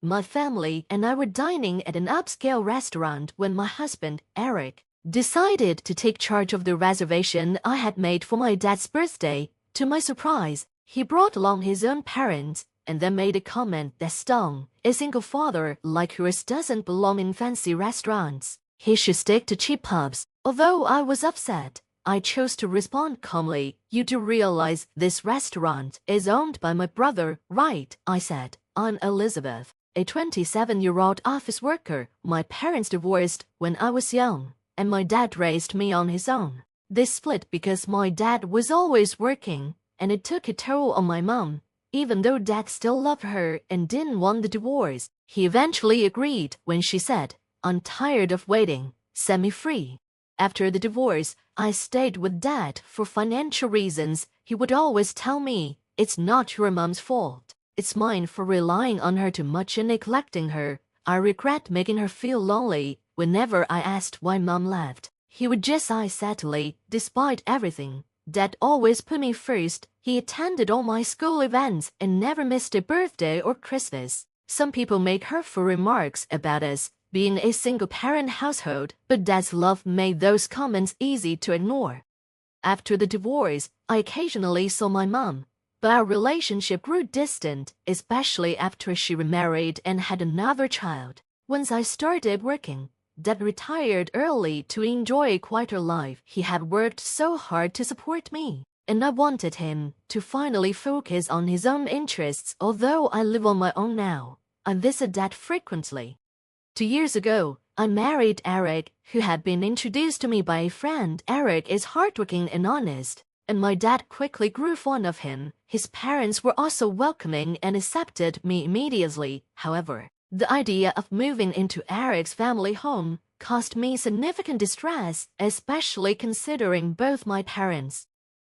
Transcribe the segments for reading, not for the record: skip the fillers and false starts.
My family and I were dining at an upscale restaurant when my husband, Eric, decided to take charge of the reservation I had made for my dad's birthday. To my surprise, he brought along his own parents and then made a comment that stung. A single father like yours doesn't belong in fancy restaurants. He should stick to cheap pubs. Although I was upset, I chose to respond calmly. You do realize this restaurant is owned by my brother, right? I said. I'm Elizabeth, a 27-year-old office worker. My parents divorced when I was young, and my dad raised me on his own. They split because my dad was always working, and it took a toll on my mom. Even though Dad still loved her and didn't want the divorce, he eventually agreed when she said, "I'm tired of waiting, set me free." After the divorce, I stayed with Dad for financial reasons. He would always tell me, "It's not your mom's fault. It's mine for relying on her too much and neglecting her. I regret making her feel lonely." Whenever I asked why Mom left, he would just sigh sadly. Despite everything, Dad always put me first. He attended all my school events and never missed a birthday or Christmas. Some people make hurtful remarks about us being a single-parent household, but Dad's love made those comments easy to ignore. After the divorce, I occasionally saw my mom, but our relationship grew distant, especially after she remarried and had another child. Once I started working, Dad retired early to enjoy a quieter life. He had worked so hard to support me, and I wanted him to finally focus on his own interests. Although I live on my own now, I visit Dad frequently. 2 years ago, I married Eric, who had been introduced to me by a friend. Eric is hardworking and honest, and my dad quickly grew fond of him. His parents were also welcoming and accepted me immediately. However, the idea of moving into Eric's family home caused me significant distress, especially considering both my parents.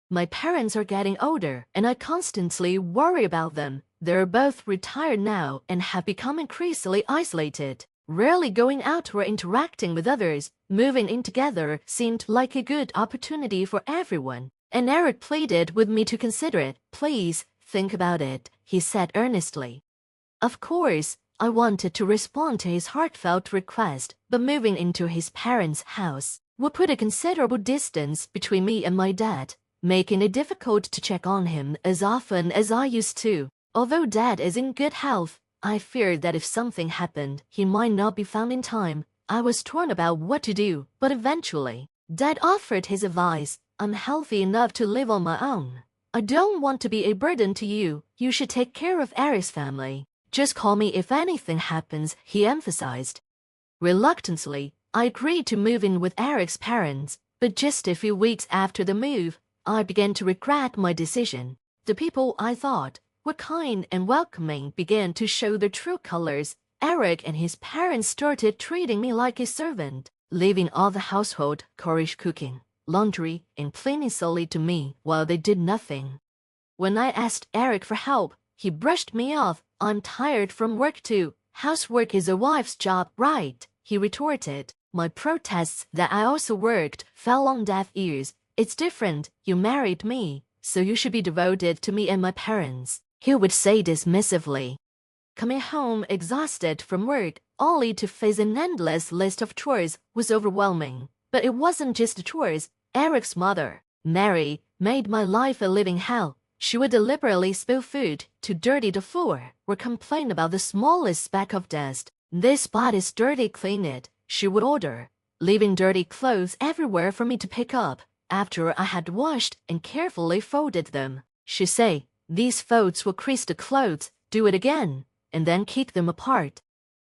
My parents are getting older, and I constantly worry about them. They're both retired now and have become increasingly isolated, rarely going out or interacting with others. Moving in together seemed like a good opportunity for everyone, and Eric pleaded with me to consider it. "Please, think about it," he said earnestly. Of course, I wanted to respond to his heartfelt request, but moving into his parents' house would put a considerable distance between me and my dad, making it difficult to check on him as often as I used to. Although Dad is in good health, I feared that if something happened, he might not be found in time. I was torn about what to do, but eventually, Dad offered his advice. "I'm healthy enough to live on my own. I don't want to be a burden to you. You should take care of Eric's family. Just call me if anything happens," he emphasized. Reluctantly, I agreed to move in with Eric's parents, but just a few weeks after the move, I began to regret my decision. The people I thought were kind and welcoming began to show their true colors. Eric and his parents started treating me like a servant, leaving all the household chores, cooking, laundry, and cleaning solely to me while they did nothing. When I asked Eric for help, he brushed me off. "I'm tired from work too. Housework is a wife's job, right?" he retorted. My protests that I also worked fell on deaf ears. "It's different. You married me, so you should be devoted to me and my parents," he would say dismissively. Coming home exhausted from work, only to face an endless list of chores, was overwhelming. But it wasn't just the chores. Eric's mother, Mary, made my life a living hell. She would deliberately spill food to dirty the floor or complain about the smallest speck of dust. "This spot is dirty, clean it," she would order, leaving dirty clothes everywhere for me to pick up. After I had washed and carefully folded them, she'd say, "These folds will crease the clothes, do it again," and then kick them apart.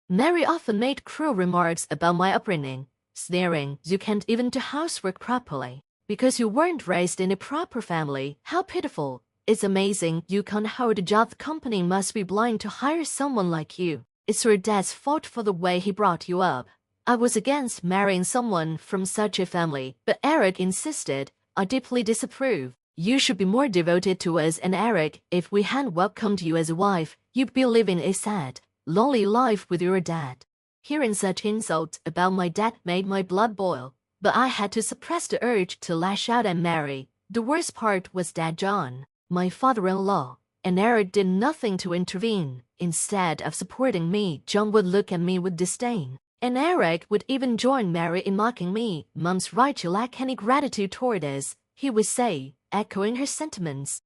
Mary often made cruel remarks about my upbringing, sneering, "You can't even do housework properly because you weren't raised in a proper family. How pitiful. It's amazing you can't hold a job. The company must be blind to hire someone like you. It's your dad's fault for the way he brought you up." I was against marrying someone from such a family, but Eric insisted. "I deeply disapprove. You should be more devoted to us and Eric. If we hadn't welcomed you as a wife, you'd be living a sad, lonely life with your dad." Hearing such insults about my dad made my blood boil, but I had to suppress the urge to lash out at Mary. The worst part was Dad John, my father-in-law, and Eric did nothing to intervene. Instead of supporting me, John would look at me with disdain. And Eric would even join Mary in mocking me. "Mom's right, you lack any gratitude toward us," he would say, echoing her sentiments.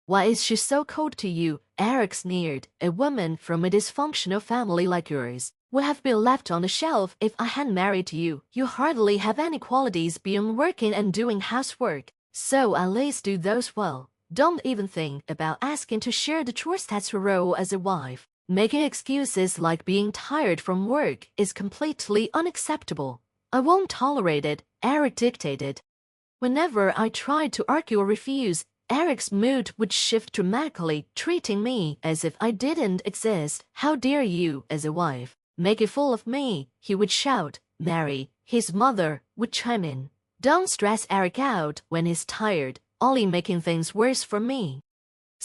"Why is she so cold to you?" Eric sneered. "A woman from a dysfunctional family like yours would have been left on the shelf if I hadn't married you. You hardly have any qualities beyond working and doing housework, so at least do those well. Don't even think about asking to share the chores. That's your role as a wife. Making excuses like being tired from work is completely unacceptable. I won't tolerate it," Eric dictated. Whenever I tried to argue or refuse, Eric's mood would shift dramatically, treating me as if I didn't exist. "How dare you, as a wife, make a fool of me?" he would shout. Mary, his mother, would chime in. "Don't stress Eric out when he's tired, only making things worse for me."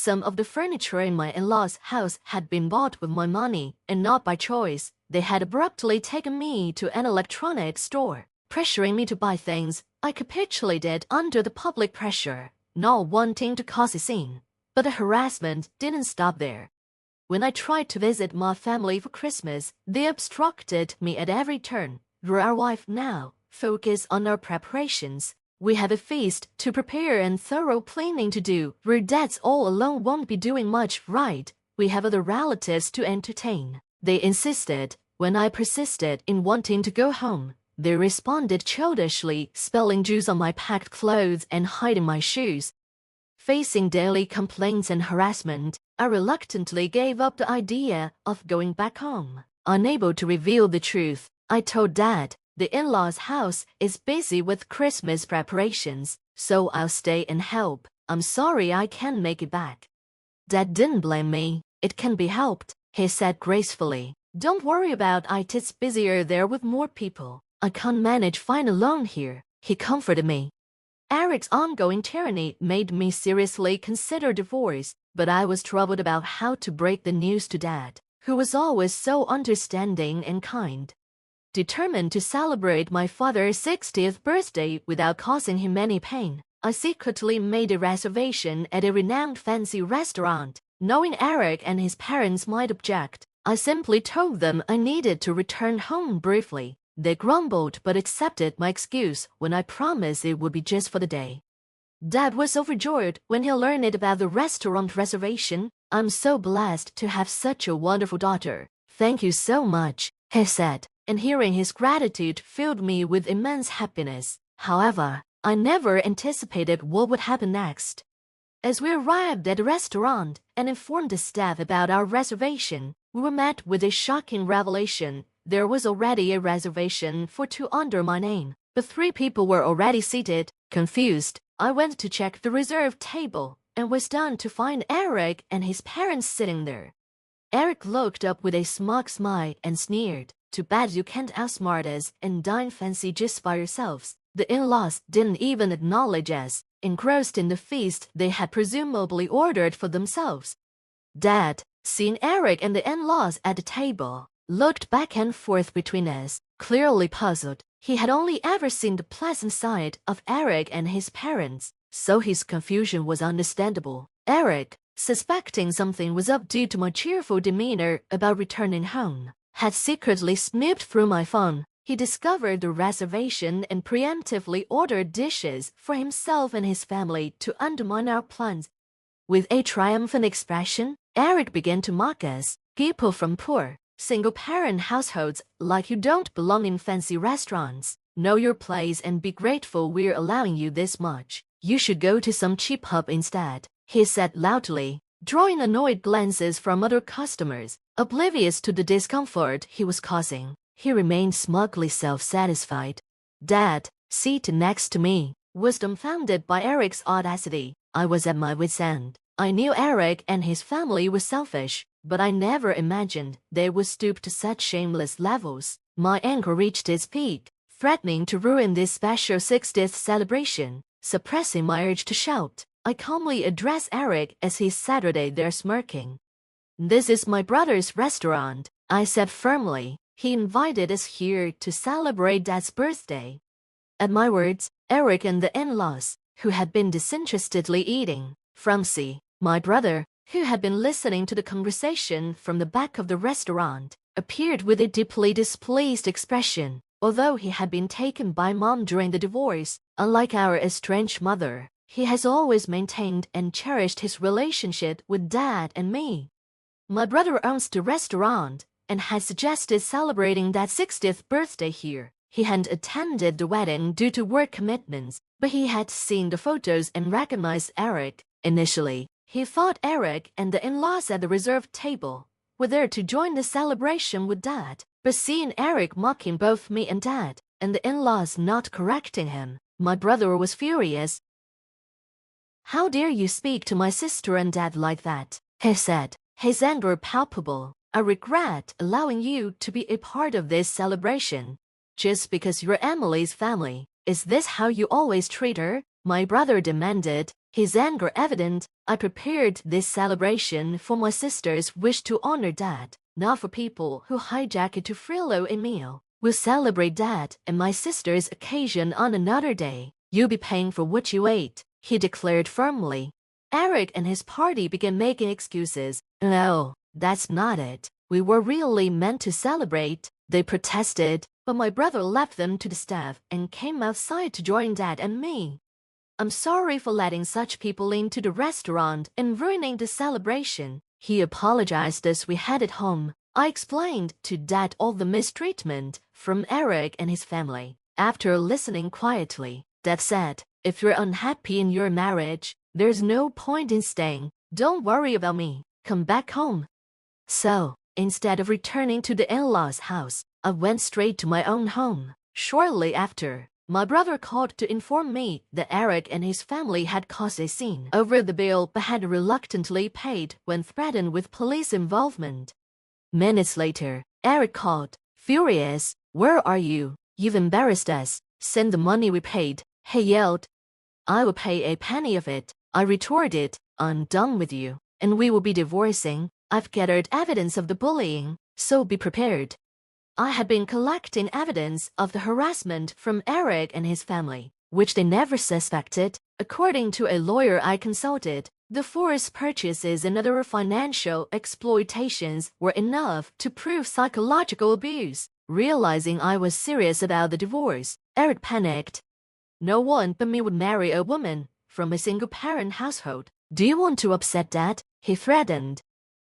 Some of the furniture in my in-laws' house had been bought with my money, and not by choice. They had abruptly taken me to an electronics store, pressuring me to buy things. I capitulated under the public pressure, not wanting to cause a scene. But the harassment didn't stop there. When I tried to visit my family for Christmas, they obstructed me at every turn. "You're our wife now. Focus on our preparations. We have a feast to prepare and thorough cleaning to do. Your dads all alone won't be doing much, right? We have other relatives to entertain." They insisted. When I persisted in wanting to go home, they responded childishly, spilling juice on my packed clothes and hiding my shoes. Facing daily complaints and harassment, I reluctantly gave up the idea of going back home. Unable to reveal the truth, I told Dad, "The in-laws' house is busy with Christmas preparations, so I'll stay and help. I'm sorry I can't make it back." Dad didn't blame me. "It can be helped," he said gracefully. "Don't worry about it, it's busier there with more people. I can't manage fine alone here," he comforted me. Eric's ongoing tyranny made me seriously consider divorce, but I was troubled about how to break the news to Dad, who was always so understanding and kind. Determined to celebrate my father's 60th birthday without causing him any pain, I secretly made a reservation at a renowned fancy restaurant. Knowing Eric and his parents might object, I simply told them I needed to return home briefly. They grumbled but accepted my excuse when I promised it would be just for the day. Dad was overjoyed when he learned about the restaurant reservation. "I'm so blessed to have such a wonderful daughter. Thank you so much," he said, and hearing his gratitude filled me with immense happiness. However, I never anticipated what would happen next. As we arrived at the restaurant and informed the staff about our reservation, we were met with a shocking revelation. There was already a reservation for 2 under my name, but 3 people were already seated. Confused, I went to check the reserved table and was stunned to find Eric and his parents sitting there. Eric looked up with a smug smile and sneered. "Too bad you can't outsmart us and dine fancy just by yourselves." The in-laws didn't even acknowledge us, engrossed in the feast they had presumably ordered for themselves. Dad, seeing Eric and the in-laws at the table, looked back and forth between us, clearly puzzled. He had only ever seen the pleasant side of Eric and his parents, so his confusion was understandable. Eric, suspecting something was up due to my cheerful demeanor about returning home, had secretly snooped through my phone. He discovered the reservation and preemptively ordered dishes for himself and his family to undermine our plans. With a triumphant expression, Eric began to mock us. "People from poor, single-parent households like you don't belong in fancy restaurants. Know your place and be grateful we're allowing you this much. You should go to some cheap pub instead," he said loudly, drawing annoyed glances from other customers. Oblivious to the discomfort he was causing, he remained smugly self-satisfied. Dad, seated next to me, was dumbfounded by Eric's audacity. I was at my wit's end. I knew Eric and his family were selfish, but I never imagined they would stoop to such shameless levels. My anger reached its peak, threatening to ruin this special 60th celebration. Suppressing my urge to shout, I calmly addressed Eric as he sat there smirking. "This is my brother's restaurant," I said firmly. "He invited us here to celebrate Dad's birthday." At my words, Eric and the in-laws, who had been disinterestedly eating, Frumsy, my brother, who had been listening to the conversation from the back of the restaurant, appeared with a deeply displeased expression. Although he had been taken by Mom during the divorce, unlike our estranged mother, he has always maintained and cherished his relationship with Dad and me. My brother owns the restaurant and had suggested celebrating Dad's 60th birthday here. He hadn't attended the wedding due to work commitments, but he had seen the photos and recognized Eric. Initially, he thought Eric and the in-laws at the reserved table were there to join the celebration with Dad, but seeing Eric mocking both me and Dad, and the in-laws not correcting him, my brother was furious. "How dare you speak to my sister and Dad like that?" he said, his anger palpable. "I regret allowing you to be a part of this celebration. Just because you're Emily's family, is this how you always treat her?" my brother demanded, his anger evident. "I prepared this celebration for my sister's wish to honor Dad, not for people who hijack it to frill a meal. We'll celebrate Dad and my sister's occasion on another day. You'll be paying for what you ate," he declared firmly. Eric and his party began making excuses. "No, that's not it. We were really meant to celebrate," they protested, but my brother left them to the staff and came outside to join Dad and me. "I'm sorry for letting such people into the restaurant and ruining the celebration," he apologized as we headed home. I explained to Dad all the mistreatment from Eric and his family. After listening quietly, Dad said, "If you're unhappy in your marriage, there's no point in staying. Don't worry about me. Come back home." So, instead of returning to the in-laws' house, I went straight to my own home. Shortly after, my brother called to inform me that Eric and his family had caused a scene over the bill but had reluctantly paid when threatened with police involvement. Minutes later, Eric called, furious. "Where are you? You've embarrassed us. Send the money we paid," he yelled. "I will pay a penny of it," I retorted. "I'm done with you, and we will be divorcing. I've gathered evidence of the bullying, so be prepared." I had been collecting evidence of the harassment from Eric and his family, which they never suspected. According to a lawyer I consulted, the forced purchases and other financial exploitations were enough to prove psychological abuse. Realizing I was serious about the divorce, Eric panicked. "No one but me would marry a woman from a single-parent household. Do you want to upset Dad?" he threatened.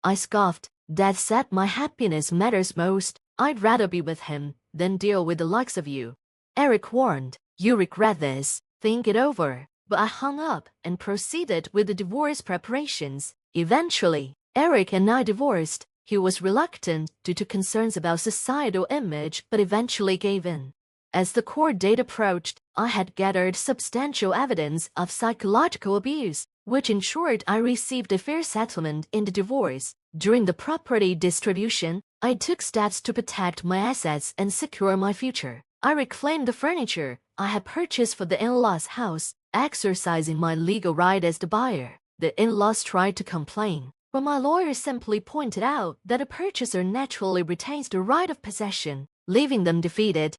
I scoffed. "Dad said my happiness matters most. I'd rather be with him than deal with the likes of you," Eric warned. "You regret this. Think it over." But I hung up and proceeded with the divorce preparations. Eventually, Eric and I divorced. He was reluctant due to concerns about societal image, but eventually gave in. As the court date approached, I had gathered substantial evidence of psychological abuse, which ensured I received a fair settlement in the divorce. During the property distribution, I took steps to protect my assets and secure my future. I reclaimed the furniture I had purchased for the in-laws' house, exercising my legal right as the buyer. The in-laws tried to complain, but my lawyer simply pointed out that a purchaser naturally retains the right of possession, leaving them defeated.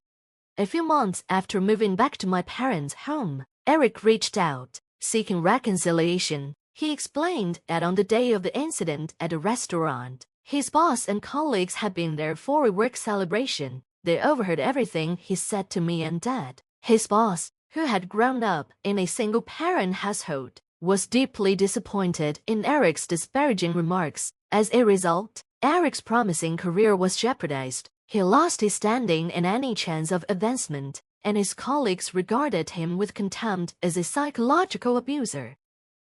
A few months after moving back to my parents' home, Eric reached out, seeking reconciliation. He explained that on the day of the incident at the restaurant, his boss and colleagues had been there for a work celebration. They overheard everything he said to me and Dad. His boss, who had grown up in a single-parent household, was deeply disappointed in Eric's disparaging remarks. As a result, Eric's promising career was jeopardized. He lost his standing and any chance of advancement, and his colleagues regarded him with contempt as a psychological abuser.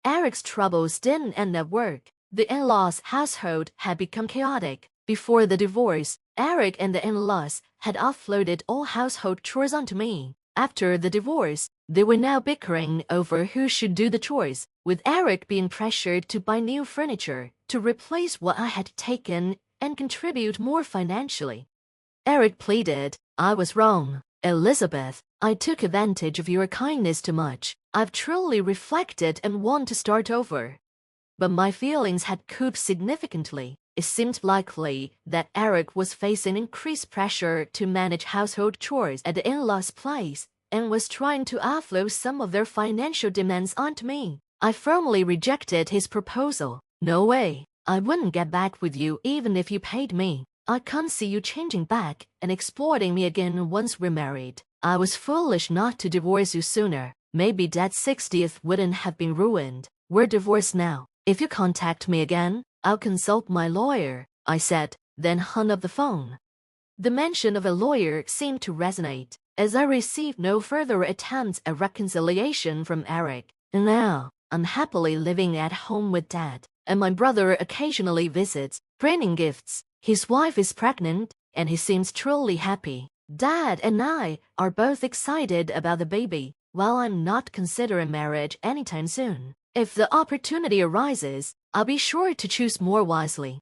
Eric's troubles didn't end at work. The in-laws' household had become chaotic. Before the divorce, Eric and the in-laws had offloaded all household chores onto me. After the divorce, they were now bickering over who should do the chores, with Eric being pressured to buy new furniture to replace what I had taken and contribute more financially. Eric pleaded, "I was wrong. Elizabeth, I took advantage of your kindness too much. I've truly reflected and want to start over." But my feelings had cooled significantly. It seemed likely that Eric was facing increased pressure to manage household chores at the in-laws' place and was trying to offload some of their financial demands onto me. I firmly rejected his proposal. No way. I wouldn't get back with you even if you paid me. I can't see you changing back and exploiting me again once we're married. I was foolish not to divorce you sooner. Maybe Dad's 60th wouldn't have been ruined. We're divorced now. If you contact me again, I'll consult my lawyer, I said, then hung up the phone. The mention of a lawyer seemed to resonate, as I received no further attempts at reconciliation from Eric. And now, I'm happily living at home with Dad, and my brother occasionally visits, bringing gifts. His wife is pregnant, and he seems truly happy. Dad and I are both excited about the baby, while I'm not considering marriage anytime soon. If the opportunity arises, I'll be sure to choose more wisely.